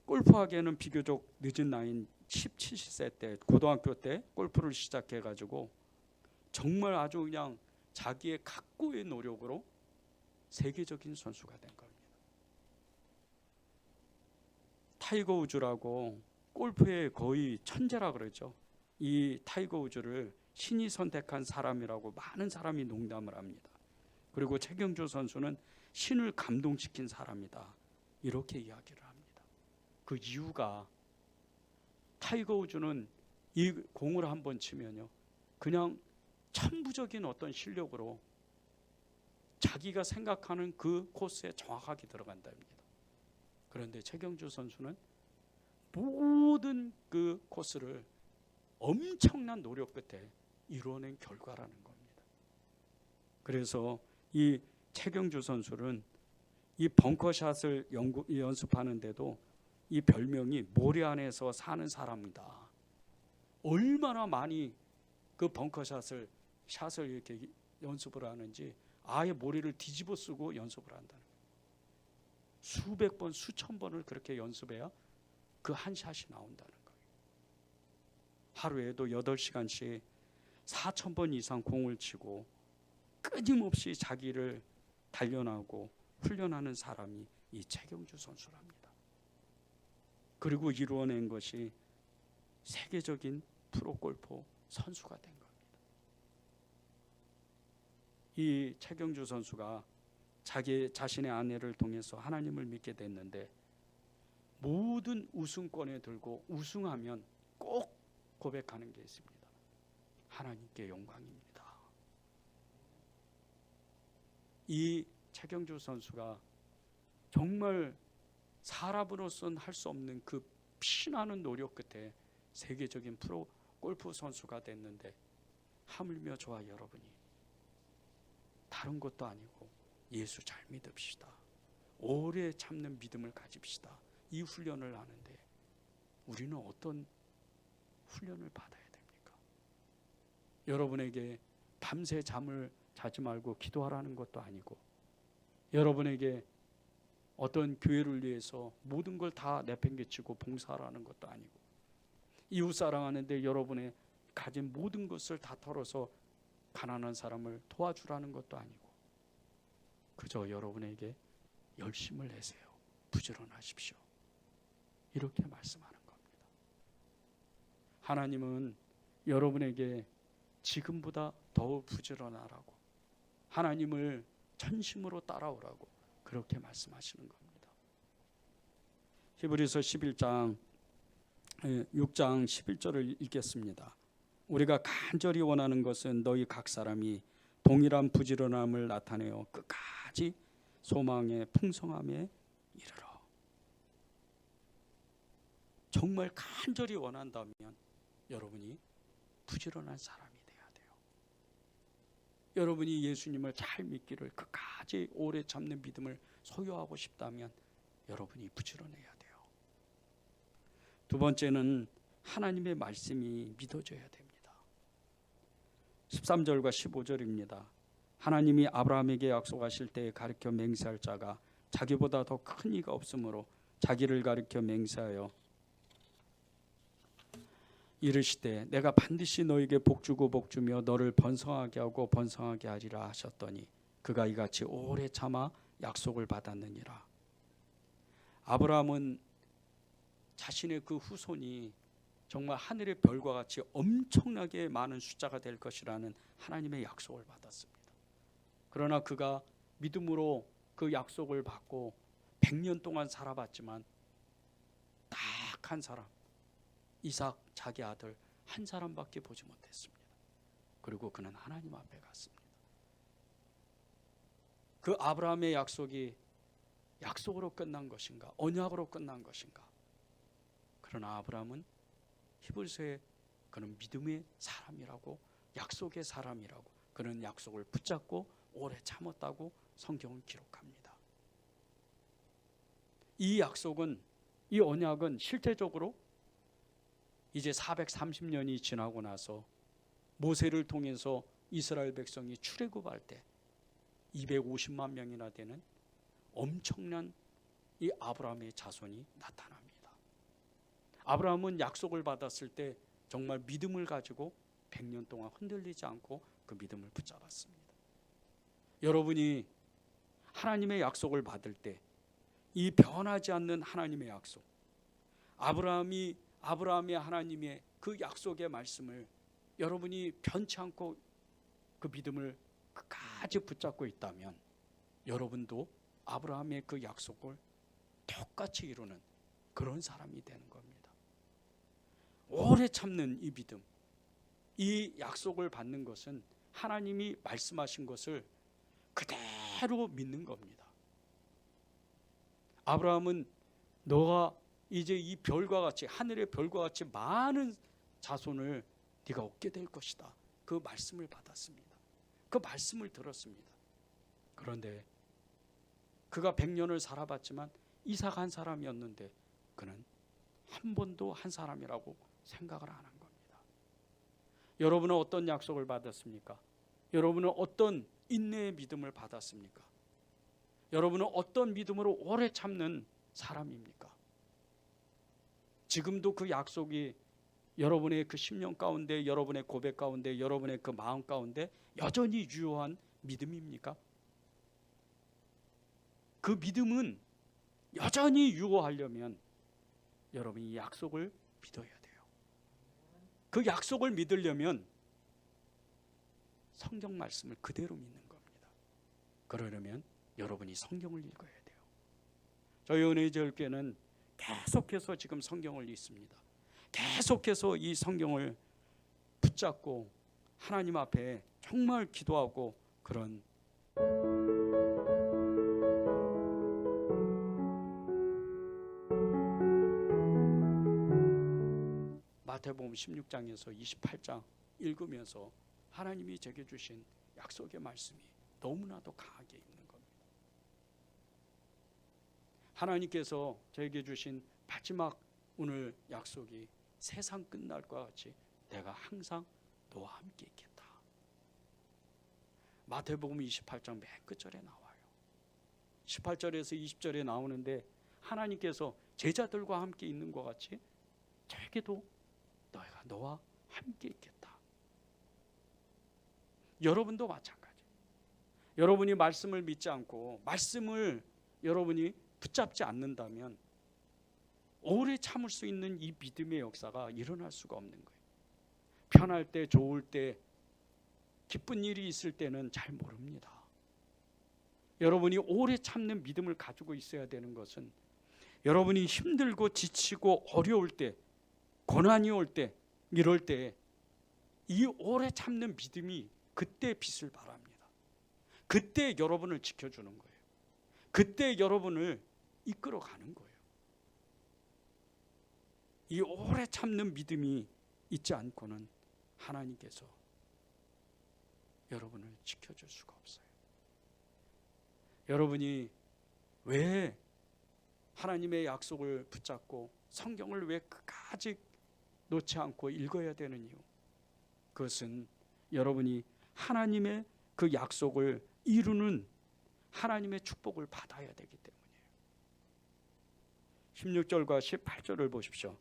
A: 골프하기에는 비교적 늦은 나이인 17세 때, 고등학교 때 골프를 시작해가지고 정말 아주 그냥 자기의 각고의 노력으로 세계적인 선수가 된 겁니다. 타이거 우즈라고 골프의 거의 천재라 그러죠. 이 타이거 우즈를 신이 선택한 사람이라고 많은 사람이 농담을 합니다. 그리고 최경주 선수는 신을 감동시킨 사람이다, 이렇게 이야기를 합니다. 그 이유가 타이거 우즈는 이 공을 한번 치면요, 그냥 천부적인 어떤 실력으로 자기가 생각하는 그 코스에 정확하게 들어간답니다. 그런데 최경주 선수는 모든 그 코스를 엄청난 노력 끝에 이뤄낸 결과라는 겁니다. 그래서 이 최경주 선수는 이 벙커샷을 연습하는데도 이 별명이 모래 안에서 사는 사람이다. 얼마나 많이 그 벙커샷을 이렇게 연습을 하는지 아예 모래를 뒤집어 쓰고 연습을 한다는 거예요. 수백 번, 수천 번을 그렇게 연습해야 그 한 샷이 나온다는 거예요. 하루에도 8시간씩 4,000번 이상 공을 치고 끊임없이 자기를 단련하고 훈련하는 사람이 이 최경주 선수랍니다. 그리고 이루어낸 것이 세계적인 프로골프 선수가 된 겁니다. 이 최경주 선수가 자신의 아내를 통해서 하나님을 믿게 됐는데, 모든 우승권에 들고 우승하면 꼭 고백하는 게 있습니다. 하나님께 영광입니다. 이 최경주 선수가 정말 사람으로서는 할 수 없는 그 피나는 노력 끝에 세계적인 프로 골프 선수가 됐는데, 하물며 저와 여러분이 다른 것도 아니고 예수 잘 믿읍시다, 오래 참는 믿음을 가집시다, 이 훈련을 하는데 우리는 어떤 훈련을 받아야 됩니까? 여러분에게 밤새 잠을 자지 말고 기도하라는 것도 아니고, 여러분에게 어떤 교회를 위해서 모든 걸 다 내팽개치고 봉사하라는 것도 아니고, 이웃 사랑하는데 여러분의 가진 모든 것을 다 털어서 가난한 사람을 도와주라는 것도 아니고, 그저 여러분에게 열심을 내세요, 부지런하십시오, 이렇게 말씀하는 겁니다. 하나님은 여러분에게 지금보다 더 부지런하라고, 하나님을 전심으로 따라오라고 그렇게 말씀하시는 겁니다. 히브리서 6장 11절을 읽겠습니다. 우리가 간절히 원하는 것은 너희 각 사람이 동일한 부지런함을 나타내어 끝까지 소망의 풍성함에 이르러. 정말 간절히 원한다면 여러분이 부지런한 사람이 돼야 돼요. 여러분이 예수님을 잘 믿기를, 끝까지 오래 참는 믿음을 소유하고 싶다면 여러분이 부지런해야 돼요. 두 번째는 하나님의 말씀이 믿어져야 됩니다. 13절과 15절입니다. 하나님이 아브라함에게 약속하실 때에 가르쳐 맹세할 자가 자기보다 더 큰 이가 없으므로 자기를 가르쳐 맹세하여 이르시되 내가 반드시 너에게 복주고 복주며 너를 번성하게 하고 번성하게 하리라 하셨더니 그가 이같이 오래 참아 약속을 받았느니라. 아브라함은 자신의 그 후손이 정말 하늘의 별과 같이 엄청나게 많은 숫자가 될 것이라는 하나님의 약속을 받았습니다. 그러나 그가 믿음으로 그 약속을 받고 100년 동안 살아봤지만 딱 한 사람, 이삭 자기 아들 한 사람밖에 보지 못했습니다. 그리고 그는 하나님 앞에 갔습니다. 그 아브라함의 약속이 약속으로 끝난 것인가, 언약으로 끝난 것인가? 그러나 아브라함은 히브리서에 그는 믿음의 사람이라고, 약속의 사람이라고, 그는 약속을 붙잡고 오래 참았다고 성경은 기록합니다. 이 약속은, 이 언약은 실제적으로 이제 430년이 지나고 나서 모세를 통해서 이스라엘 백성이 출애굽할 때 250만 명이나 되는 엄청난 이 아브라함의 자손이 나타납니다. 아브라함은 약속을 받았을 때 정말 믿음을 가지고 100년 동안 흔들리지 않고 그 믿음을 붙잡았습니다. 여러분이 하나님의 약속을 받을 때 이 변하지 않는 하나님의 약속, 아브라함의 하나님의 그 약속의 말씀을 여러분이 변치 않고 그 믿음을 끝까지 붙잡고 있다면 여러분도 아브라함의 그 약속을 똑같이 이루는 그런 사람이 되는 겁니다. 오래 참는 이 믿음, 이 약속을 받는 것은 하나님이 말씀하신 것을 그대로 믿는 겁니다. 아브라함은 너가 이제 이 별과 같이, 하늘의 별과 같이 많은 자손을 네가 얻게 될 것이다, 그 말씀을 받았습니다. 그 말씀을 들었습니다. 그런데 그가 100년을 살아봤지만 이삭 한 사람이었는데 그는 한 번도 한 사람이라고 생각을 안 한 겁니다. 여러분은 어떤 약속을 받았습니까? 여러분은 어떤 인내의 믿음을 받았습니까? 여러분은 어떤 믿음으로 오래 참는 사람입니까? 지금도 그 약속이 여러분의 그 10년 가운데, 여러분의 고백 가운데, 여러분의 그 마음 가운데 여전히 유효한 믿음입니까? 그 믿음은 여전히 유효하려면 여러분이 이 약속을 믿어야 돼요. 그 약속을 믿으려면 성경 말씀을 그대로 믿는 겁니다. 그러려면 여러분이 성경을 읽어야 돼요. 저희 은혜제일교회는 계속해서 지금 성경을 읽습니다. 계속해서 이 성경을 붙잡고 하나님 앞에 정말 기도하고 그런 마태복음 16장에서 28장 읽으면서 하나님이 제게 주신 약속의 말씀이 너무나도 강하게 있는 겁니다. 하나님께서 저에게 주신 마지막 오늘 약속이 세상 끝날 것 같이 내가 항상 너와 함께 있겠다. 마태복음 28장 맨 끝절에 나와요. 18절에서 20절에 나오는데 하나님께서 제자들과 함께 있는 것 같이 저에게도 너희가 너와 함께 있겠다. 여러분도 마찬가지. 여러분이 말씀을 믿지 않고 말씀을 여러분이 붙잡지 않는다면 오래 참을 수 있는 이 믿음의 역사가 일어날 수가 없는 거예요. 편할 때, 좋을 때, 기쁜 일이 있을 때는 잘 모릅니다. 여러분이 오래 참는 믿음을 가지고 있어야 되는 것은 여러분이 힘들고 지치고 어려울 때, 고난이 올 때, 이럴 때 이 오래 참는 믿음이 그때 빛을 발합니다. 그때 여러분을 지켜주는 거예요. 그때 여러분을 이끌어가는 거예요. 이 오래 참는 믿음이 있지 않고는 하나님께서 여러분을 지켜줄 수가 없어요. 여러분이 왜 하나님의 약속을 붙잡고 성경을 왜 끝까지 놓지 않고 읽어야 되는 이유, 그것은 여러분이 하나님의 그 약속을 이루는 하나님의 축복을 받아야 되기 때문이에요. 16절과 18절을 보십시오.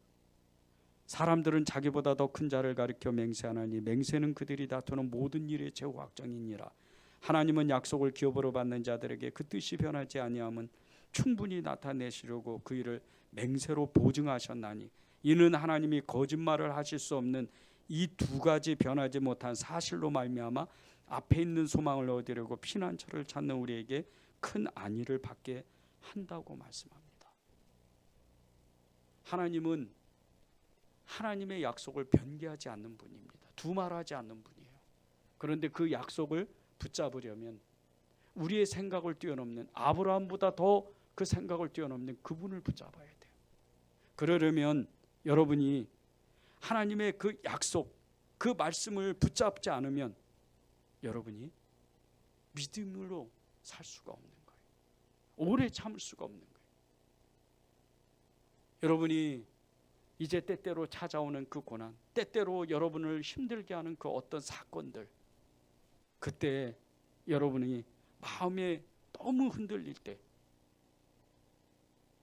A: 사람들은 자기보다 더 큰 자를 가리켜 맹세하나니 맹세는 그들이 다투는 모든 일의 최후 확정이니라. 하나님은 약속을 기업으로 받는 자들에게 그 뜻이 변하지 아니함은 충분히 나타내시려고 그 일을 맹세로 보증하셨나니 이는 하나님이 거짓말을 하실 수 없는 이 두 가지 변하지 못한 사실로 말미암아 앞에 있는 소망을 얻으려고 피난처를 찾는 우리에게 큰 안위를 받게 한다고 말씀합니다. 하나님은 하나님의 약속을 변개하지 않는 분입니다. 두말하지 않는 분이에요. 그런데 그 약속을 붙잡으려면 우리의 생각을 뛰어넘는, 아브라함보다 더 그 생각을 뛰어넘는 그분을 붙잡아야 돼요. 그러려면 여러분이 하나님의 그 약속, 그 말씀을 붙잡지 않으면 여러분이 믿음으로 살 수가 없는 거예요. 오래 참을 수가 없는 거예요. 여러분이 이제 때때로 찾아오는 그 고난, 때때로 여러분을 힘들게 하는 그 어떤 사건들, 그때 여러분이 마음에 너무 흔들릴 때,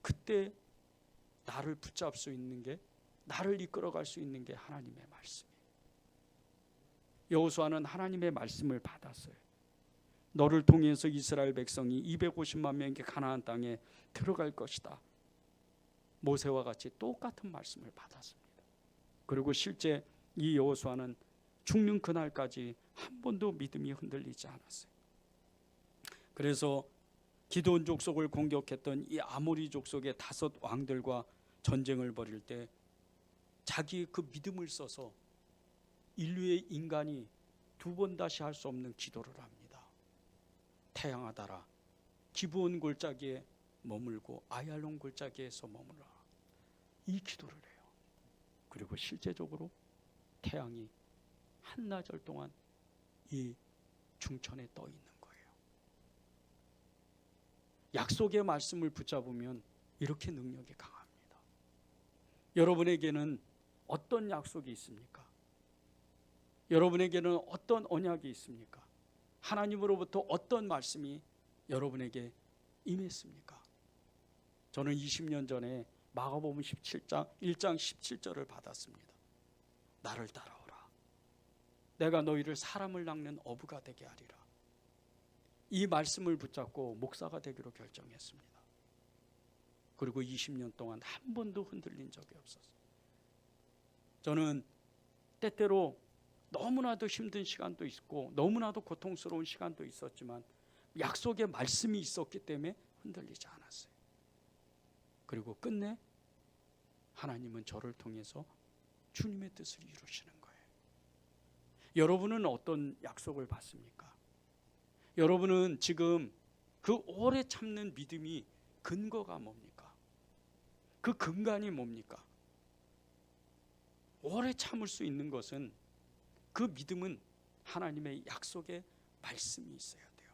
A: 그때 나를 붙잡을 수 있는 게, 나를 이끌어갈 수 있는 게 하나님의 말씀이에요. 여호수아는 하나님의 말씀을 받았어요. 너를 통해서 이스라엘 백성이 250만 명이 가나안 땅에 들어갈 것이다. 모세와 같이 똑같은 말씀을 받았습니다. 그리고 실제 이 여호수아는 죽는 그날까지 한 번도 믿음이 흔들리지 않았어요. 그래서 기드온 족속을 공격했던 이 아모리 족속의 5 왕들과 전쟁을 벌일 때 자기의 그 믿음을 써서 인류의 인간이 2번 다시 할 수 없는 기도를 합니다. 태양아 달아 기브온 골짜기에 머물고 아얄론 골짜기에서 머물라. 이 기도를 해요. 그리고 실제적으로 태양이 한나절 동안 이 중천에 떠 있는 거예요. 약속의 말씀을 붙잡으면 이렇게 능력이 강합니다. 여러분에게는 어떤 약속이 있습니까? 여러분에게는 어떤 언약이 있습니까? 하나님으로부터 어떤 말씀이 여러분에게 임했습니까? 저는 20년 전에 마가복음 17장 1장 17절을 받았습니다. 나를 따라오라. 내가 너희를 사람을 낚는 어부가 되게 하리라. 이 말씀을 붙잡고 목사가 되기로 결정했습니다. 그리고 20년 동안 한 번도 흔들린 적이 없었어요. 저는 때때로 너무나도 힘든 시간도 있고 너무나도 고통스러운 시간도 있었지만 약속의 말씀이 있었기 때문에 흔들리지 않았어요. 그리고 끝내 하나님은 저를 통해서 주님의 뜻을 이루시는 거예요. 여러분은 어떤 약속을 받습니까? 여러분은 지금 그 오래 참는 믿음이 근거가 뭡니까? 그 근간이 뭡니까? 오래 참을 수 있는 것은, 그 믿음은 하나님의 약속의 말씀이 있어야 돼요.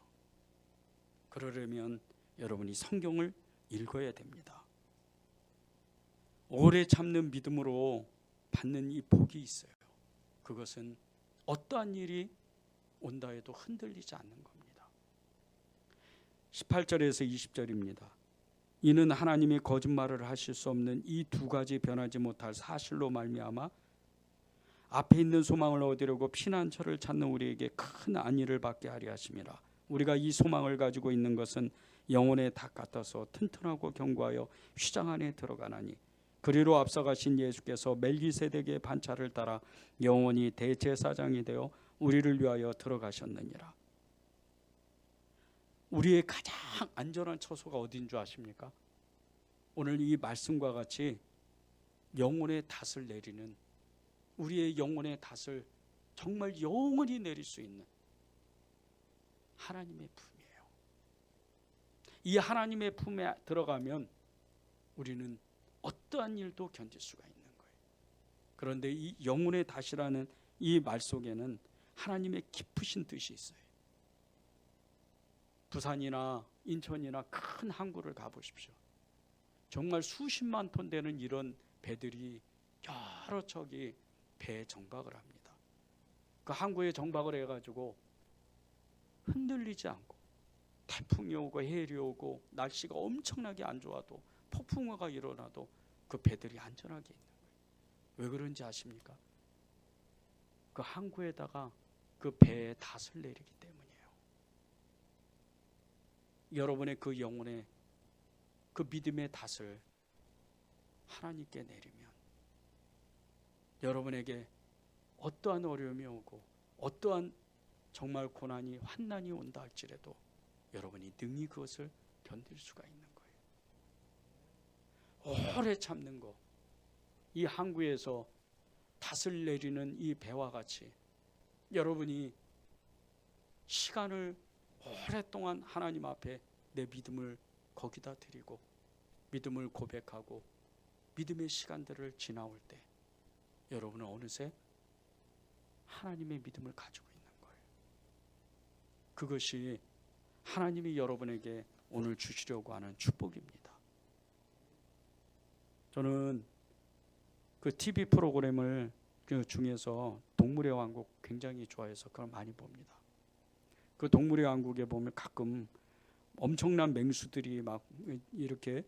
A: 그러려면 여러분이 성경을 읽어야 됩니다. 오래 참는 믿음으로 받는 이 복이 있어요. 그것은 어떠한 일이 온다 해도 흔들리지 않는 겁니다. 18절에서 20절입니다. 이는 하나님이 거짓말을 하실 수 없는 이 2가지 변하지 못할 사실로 말미암아 앞에 있는 소망을 얻으려고 피난처를 찾는 우리에게 큰 안위를 받게 하려 하심이라. 우리가 이 소망을 가지고 있는 것은 영혼의 닭 같아서 튼튼하고 견고하여 휘장 안에 들어가나니 그리로 앞서가신 예수께서 멜기세덱의 반차를 따라 영원히 대제사장이 되어 우리를 위하여 들어가셨느니라. 우리의 가장 안전한 처소가 어디인 줄 아십니까? 오늘 이 말씀과 같이 영혼의 닷을 내리는, 우리의 영혼의 닷을 정말 영원히 내릴 수 있는 하나님의 품이에요. 이 하나님의 품에 들어가면 우리는 어떠한 일도 견딜 수가 있는 거예요. 그런데 이 영혼의 닷이라는 이 말 속에는 하나님의 깊으신 뜻이 있어요. 부산이나 인천이나 큰 항구를 가보십시오. 정말 수십만 톤 되는 이런 배들이 여러 척이 배에 정박을 합니다. 그 항구에 정박을 해가지고 흔들리지 않고, 태풍이 오고 해일이 오고 날씨가 엄청나게 안 좋아도, 폭풍우가 일어나도 그 배들이 안전하게 있는 거예요. 왜 그런지 아십니까? 그 항구에다가 그 배에 닷을 내리기 때문이에요. 여러분의 그 영혼에 그 믿음의 닷을 하나님께 내리면 여러분에게 어떠한 어려움이 오고 어떠한 정말 고난이 환난이 온다 할지라도 여러분이 능히 그것을 견딜 수가 있는 거예요. 오래 참는 거, 이 항구에서 닷을 내리는 이 배와 같이 여러분이 시간을 오랫동안 하나님 앞에 내 믿음을 거기다 드리고 믿음을 고백하고 믿음의 시간들을 지나올 때 여러분은 어느새 하나님의 믿음을 가지고 있는 거예요. 그것이 하나님이 여러분에게 오늘 주시려고 하는 축복입니다. 저는 그 TV 프로그램을 그 중에서 동물의 왕국 굉장히 좋아해서 그걸 많이 봅니다. 그 동물의 왕국에 보면 가끔 엄청난 맹수들이 막 이렇게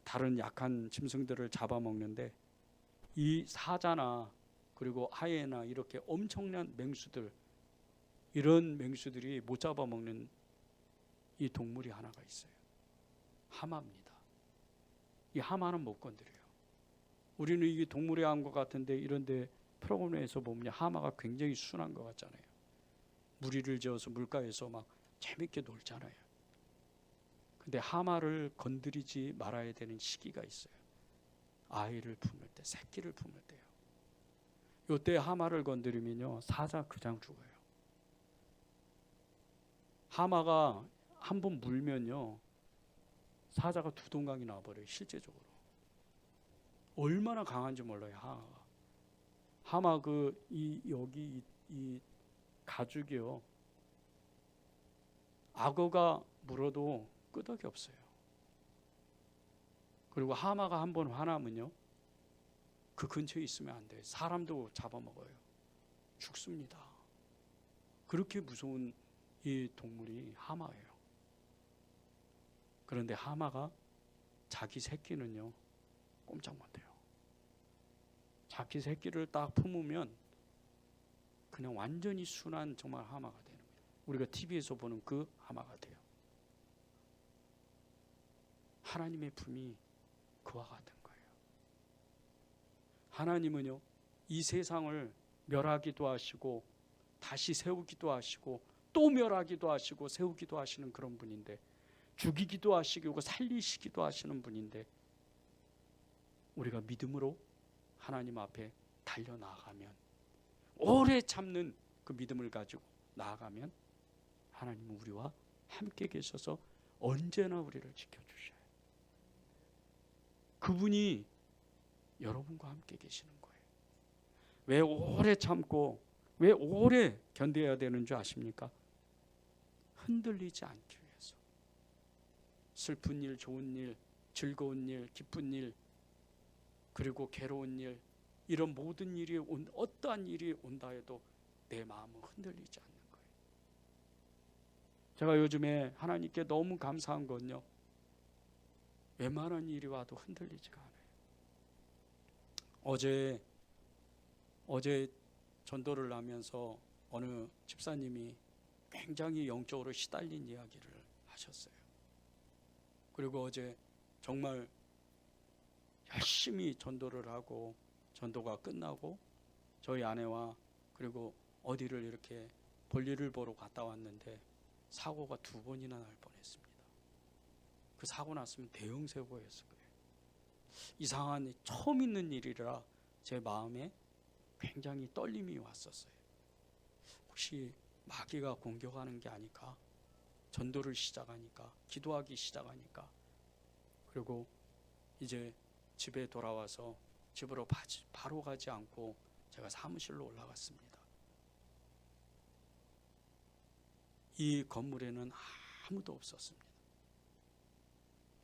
A: 다른 약한 짐승들을 잡아먹는데 이 사자나 그리고 하이에나 이렇게 엄청난 맹수들, 이런 맹수들이 못 잡아먹는 이 동물이 하나가 있어요. 하마입니다. 이 하마는 못 건드려요. 우리는 이게 동물의 왕국 같은데 이런데 프로그램에서 보면 하마가 굉장히 순한 것 같잖아요. 무리를 지어서 물가에서 막 재밌게 놀잖아요. 근데 하마를 건드리지 말아야 되는 시기가 있어요. 아이를 품을 때, 새끼를 품을 때요. 이때 하마를 건드리면요, 사자 그냥 죽어요. 하마가 한번 물면요, 사자가 두 동강이 나와버려요. 실제적으로 얼마나 강한지 몰라요. 하마가. 하마 여기 이 가죽이요, 악어가 물어도 끄덕이 없어요. 그리고 하마가 한번 화나면요, 그 근처에 있으면 안 돼요. 사람도 잡아먹어요. 죽습니다. 그렇게 무서운 이 동물이 하마예요. 그런데 하마가 자기 새끼는요, 꼼짝 못해요. 자기 새끼를 딱 품으면 그냥 완전히 순한 정말 하마가 되는 거예요. 우리가 TV에서 보는 그 하마가 돼요. 하나님의 품이 그와 같은 거예요. 하나님은요, 이 세상을 멸하기도 하시고 다시 세우기도 하시고 또 멸하기도 하시고 세우기도 하시는 그런 분인데, 죽이기도 하시고 살리시기도 하시는 분인데, 우리가 믿음으로 하나님 앞에 달려나가면, 오래 참는 그 믿음을 가지고 나아가면 하나님은 우리와 함께 계셔서 언제나 우리를 지켜주셔요. 그분이 여러분과 함께 계시는 거예요. 왜 오래 참고 왜 오래 견뎌야 되는 줄 아십니까? 흔들리지 않기 위해서. 슬픈 일, 좋은 일, 즐거운 일, 기쁜 일, 그리고 괴로운 일, 이런 모든 일이 어떠한 일이 온다 해도 내 마음은 흔들리지 않는 거예요. 제가 요즘에 하나님께 너무 감사한 건요, 웬만한 일이 와도 흔들리지가 않아요. 어제 전도를 하면서 어느 집사님이 굉장히 영적으로 시달린 이야기를 하셨어요. 그리고 어제 정말 열심히 전도를 하고 전도가 끝나고 저희 아내와 그리고 어디를 이렇게 볼일을 보러 갔다 왔는데 사고가 2번이나 날 뻔했습니다. 그 사고 났으면 대형 사고였을 거예요. 이상한 처음 있는 일이라 제 마음에 굉장히 떨림이 왔었어요. 혹시 마귀가 공격하는 게 아닐까? 전도를 시작하니까, 기도하기 시작하니까. 그리고 이제 집에 돌아와서 집으로 바로 가지 않고 제가 사무실로 올라갔습니다. 이 건물에는 아무도 없었습니다.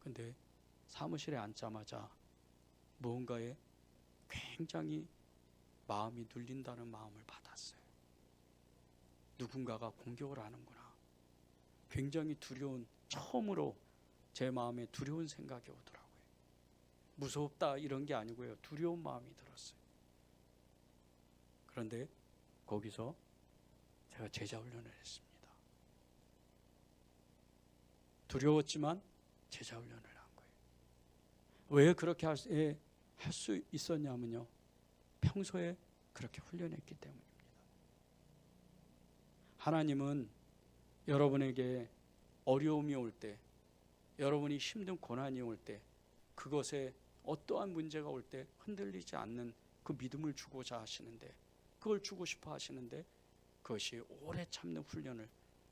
A: 근데 사무실에 앉자마자 무언가에 굉장히 마음이 눌린다는 마음을 받았어요. 누군가가 공격을 하는구나. 굉장히 두려운, 처음으로 제 마음에 두려운 생각이 오더라고요. 무섭다 이런 게 아니고요, 두려운 마음이 들었어요. 그런데 거기서 제가 제자 훈련을 했습니다. 두려웠지만 제자 훈련을 한 거예요. 왜 그렇게 할 수 있었냐면요, 평소에 그렇게 훈련했기 때문입니다. 하나님은 여러분에게 어려움이 올 때, 여러분이 힘든 고난이 올 때, 그것에 어떠한 문제가 올 때 흔들리지 않는 그 믿음을 주고자 하시는데, 그걸 주고 싶어 하시는데, 그것이 오래 참는 훈련을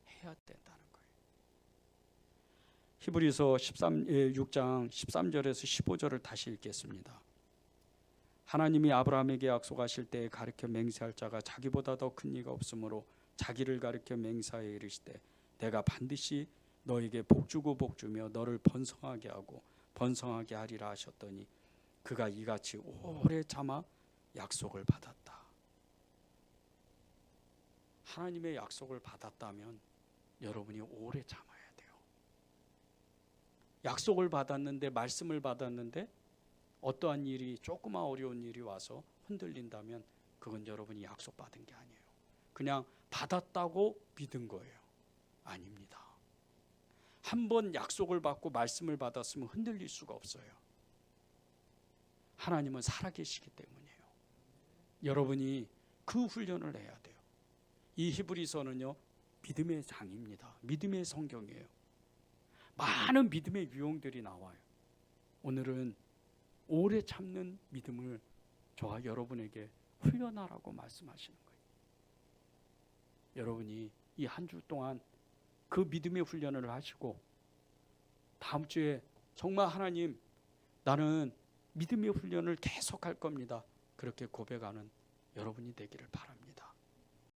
A: 해야 된다는 거예요. 히브리서 6장 13절에서 15절을 다시 읽겠습니다. 하나님이 아브라함에게 약속하실 때에 가르쳐 맹세할 자가 자기보다 더 큰 이가 없으므로 자기를 가르쳐 맹세하여 이르시되 내가 반드시 너에게 복주고 복주며 너를 번성하게 하고 번성하게 하리라 하셨더니 그가 이같이 오래 참아 약속을 받았다. 하나님의 약속을 받았다면 여러분이 오래 참아야 돼요. 약속을 받았는데, 말씀을 받았는데 어떠한 일이, 조그만 어려운 일이 와서 흔들린다면 그건 여러분이 약속받은 게 아니에요. 그냥 받았다고 믿은 거예요. 아닙니다. 한번 약속을 받고 말씀을 받았으면 흔들릴 수가 없어요. 하나님은 살아계시기 때문이에요. 여러분이 그 훈련을 해야 돼요. 이 히브리서는요, 믿음의 장입니다. 믿음의 성경이에요. 많은 믿음의 유형들이 나와요. 오늘은 오래 참는 믿음을 저와 여러분에게 훈련하라고 말씀하시는 거예요. 여러분이 이 한 주 동안 그 믿음의 훈련을 하시고 다음 주에 정말 하나님, 나는 믿음의 훈련을 계속할 겁니다, 그렇게 고백하는 여러분이 되기를 바랍니다.